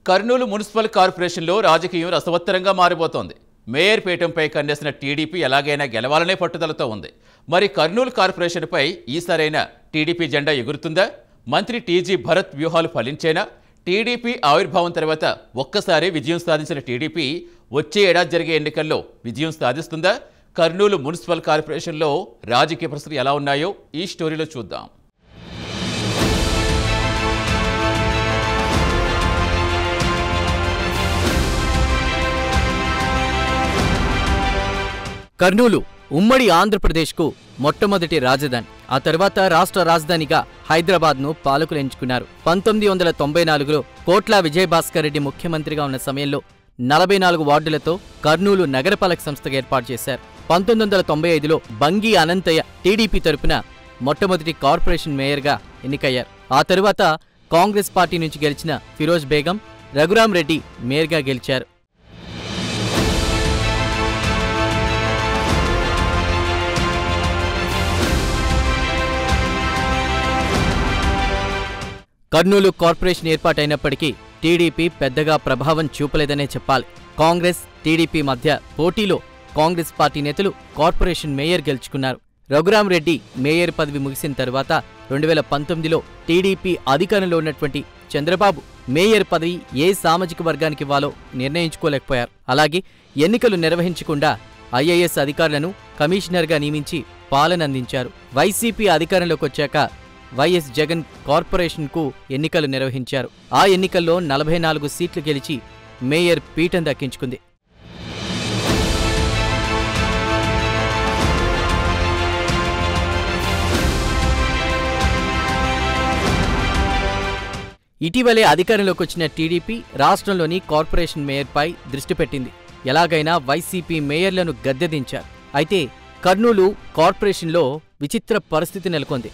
Kurnool municipal కార్పొరేషన్లో రాజకీయం రసవత్తరంగా మారిపోతోంది. మేయర్ పీఠంపై కన్నేసిన టీడీపీ ఎలాగైనా గెలవాలనే పట్టుదలతో ఉంది. మరి కర్నూలు కార్పొరేషన్పై ఈసారైనా టీడీపీ జెండా ఎగురుతుందా? మంత్రి టీజీ భరత్ వ్యూహాలు ఫలించేనా? టీడీపీ ఆవిర్భావం తర్వాత ఒక్కసారి విజయం సాధించిన టీడీపీ వచ్చే ఏడాది జరిగే ఎన్నికల్లో విజయం సాధిస్తుందా? కర్నూలు మున్సిపల్ కార్పొరేషన్లో రాజకీయ పరిస్థితులు ఎలా ఉన్నాయో ఈ స్టోరీలో చూద్దాం. కర్నూలు ఉమ్మడి ఆంధ్రప్రదేశ్కు మొట్టమొదటి రాజధాని. ఆ తర్వాత రాష్ట్ర రాజధానిగా హైదరాబాద్ను పాలకులు ఎంచుకున్నారు. 1994లో కోట్ల విజయభాస్కర్ రెడ్డి ముఖ్యమంత్రిగా ఉన్న సమయంలో 44 వార్డులతో కర్నూలు నగరపాలక సంస్థగా ఏర్పాటు చేశారు. 1995లో బంగి అనంతయ్య టీడీపీ తరపున మొట్టమొదటి కార్పొరేషన్ మేయర్గా ఎన్నికయ్యారు. ఆ తరువాత కాంగ్రెస్ పార్టీ నుంచి గెలిచిన ఫిరోజ్ బేగం, రఘురాం రెడ్డి మేయర్గా గెలిచారు. కర్నూలు కార్పొరేషన్ ఏర్పాటైనప్పటికీ టీడీపీ పెద్దగా ప్రభావం చూపలేదనే చెప్పాలి. కాంగ్రెస్, టీడీపీ మధ్య పోటీలో కాంగ్రెస్ పార్టీ నేతలు కార్పొరేషన్ మేయర్ గెలుచుకున్నారు. రఘురాం రెడ్డి మేయర్ పదవి ముగిసిన తర్వాత 2019లో టీడీపీ అధికారంలో ఉన్నటువంటి చంద్రబాబు మేయర్ పదవి ఏ సామాజిక వర్గానికి ఇవ్వాలో నిర్ణయించుకోలేకపోయారు. అలాగే ఎన్నికలు నిర్వహించకుండా ఐఏఎస్ అధికారులను కమిషనర్గా నియమించి పాలన అందించారు. వైసీపీ అధికారంలోకి వచ్చాక వైఎస్ జగన్ కార్పొరేషన్కు ఎన్నికలు నిర్వహించారు. ఆ ఎన్నికల్లో 44 సీట్లు గెలిచి మేయర్ పీఠం దక్కించుకుంది. ఇటీవలే అధికారంలోకి వచ్చిన టీడీపీ రాష్ట్రంలోని కార్పొరేషన్ మేయర్పై దృష్టి పెట్టింది. ఎలాగైనా వైసీపీ మేయర్లను గద్దెదించారు. అయితే కర్నూలు కార్పొరేషన్లో విచిత్ర పరిస్థితి నెలకొంది.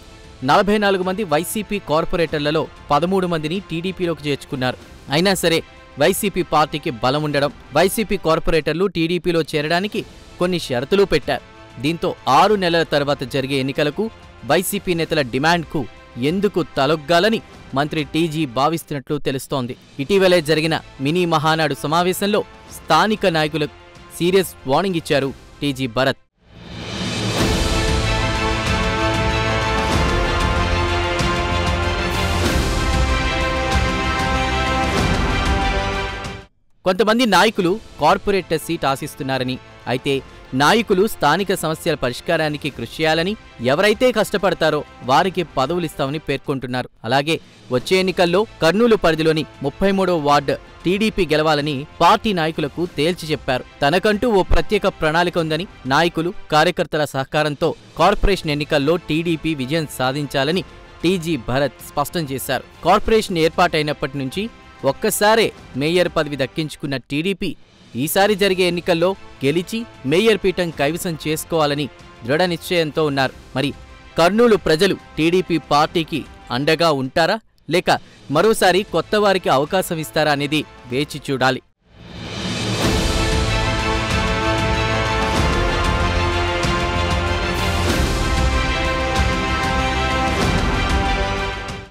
44 మంది వైసీపీ కార్పొరేటర్లలో 13 మందిని టీడీపీలోకి చేర్చుకున్నారు. అయినా సరే వైసీపీ పార్టీకి బలం ఉండడం, వైసీపీ కార్పొరేటర్లు టీడీపీలో చేరడానికి కొన్ని షరతులు పెట్టారు. దీంతో 6 నెలల తర్వాత జరిగే ఎన్నికలకు వైసీపీ నేతల డిమాండ్కు ఎందుకు తలొగ్గాలని మంత్రి టీజీ భావిస్తున్నట్లు తెలుస్తోంది. ఇటీవలే జరిగిన మినీ మహానాడు సమావేశంలో స్థానిక నాయకులకు సీరియస్ వార్నింగ్ ఇచ్చారు టీజీ భరత్. కొంతమంది నాయకులు కార్పొరేటర్ సీట్ ఆశిస్తున్నారని, అయితే నాయకులు స్థానిక సమస్యల పరిష్కారానికి కృషి చేయాలని, ఎవరైతే కష్టపడతారో వారికి పదవులిస్తామని పేర్కొంటున్నారు. అలాగే వచ్చే ఎన్నికల్లో కర్నూలు పరిధిలోని 33వ వార్డు టీడీపీ గెలవాలని పార్టీ నాయకులకు తేల్చి చెప్పారు. తనకంటూ ఓ ప్రత్యేక ప్రణాళిక ఉందని, నాయకులు, కార్యకర్తల సహకారంతో కార్పొరేషన్ ఎన్నికల్లో టీడీపీ విజయం సాధించాలని టీజీ భరత్ స్పష్టం చేశారు. కార్పొరేషన్ ఏర్పాటైనప్పటి నుంచి ఒక్కసారే మేయర్ పదవి దక్కించుకున్న టీడీపీ ఈసారి జరిగే ఎన్నికల్లో గెలిచి మేయర్ పీఠం కైవసం చేసుకోవాలని దృఢ నిశ్చయంతో ఉన్నారు. మరి కర్నూలు ప్రజలు టీడీపీ పార్టీకి అండగా ఉంటారా, లేక మరోసారి కొత్త వారికి అవకాశం ఇస్తారా అనేది వేచి చూడాలి.